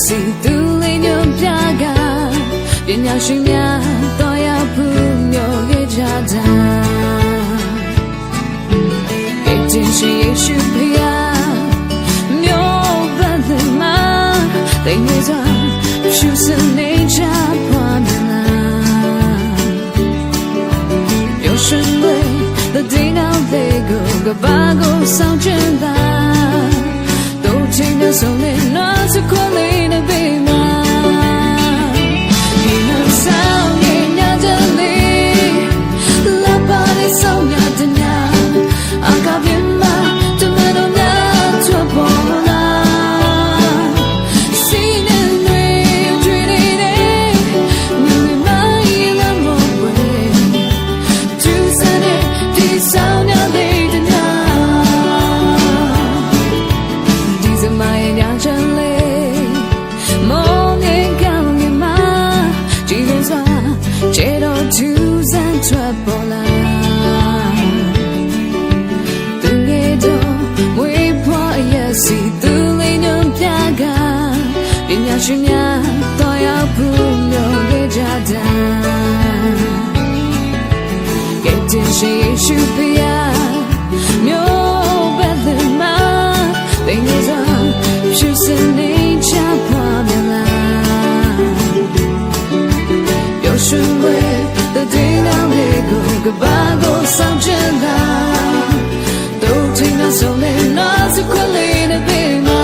စီသူလေးညွန်ပြကပညာရှင်များတော်ရဖို့မျိုးခဲ့ကြတာအချင်းရှိရှိပြမျိုးပတ်သက်မှာတိမ်နေစွာရှုစနေချပွားမြလာပြောရှင်တွေthe day now they go goodbyeဆောင်ချင်တာတို့ချင်းနဲ့ဆုံးနေနော်စခွန်လေးနဲ့ပေးမှာဒီလိုဆောင်နေညကြလေးလာပါလေဆောင်ရတဲ့ညအကပြင်းမှာတမန်တော်များချောပေါ်လာစီနေနေကျွေးနေတယ်မြင်မရလာမဝဲသူစတဲ့ဒီဆောင်ရတဲ့ညဒီစမိုင်းညချမ်းလေးမောင်ငယ်ကောင်းငယ်မှာကြည်လို့စွာကျေတော်သူစံထွက်ပေါ်လာသူငယ်တော့ဝေးဖွားရစီသူလေးညွန်ပြကပညာရှင်များတော်ရောက်ဖို့မျိုးခဲ့ကြတာကဲတင်ရှိရှိပြမျိုးပဲတဲ့မှာတိမ်နေစွာရှုစနေချပွားမြလာပြောရှင်ဝဲ the day now they go goodbyeဆောင်ချင်တာတို့ချင်းနဲ့ဆုံးနေနော်စခွက်လေးနဲ့ပေးမှာ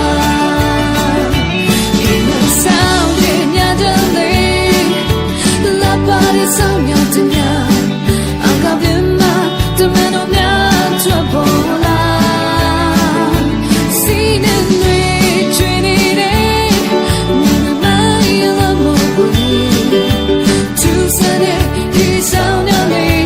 ဒီလိုဆောင်ရဲ့ညကြလေးလာပါလေဆောင်ရတဲ့ညအကပြင်းမှာတမန်တော်များချောပေါ်လာစီနေနေချွေနေတယ်မြင်မရလာမဝေးသူစတဲ့ဒီဆောင်ရတဲ့ည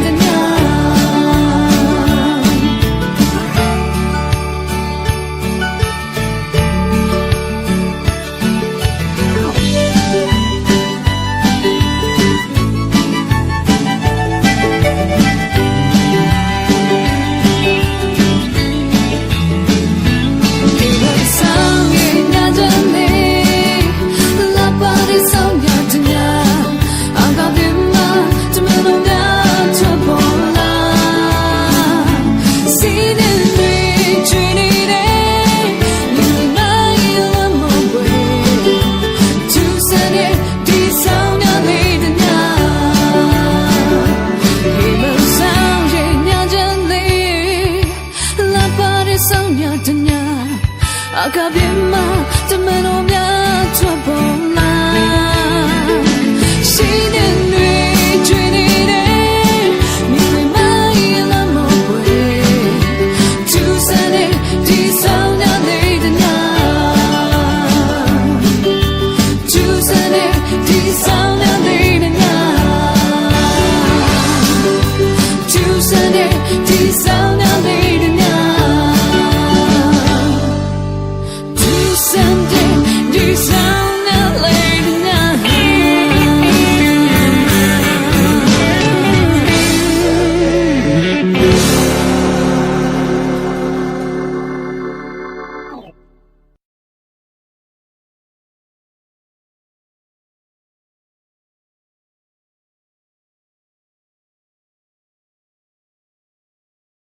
အကပြင်းမှာတမန်တော်များထွက်ပေါ်လာရှိနေနေကျွေးနေတယ်မြင်မရလာမဝဲသူစတဲ့ဒီဆောင်ရတဲ့ညသူစတဲ့ဒီဆောင်ရတဲ့ညသူစတဲ့ဒီဆောင်ရတဲ့ညSo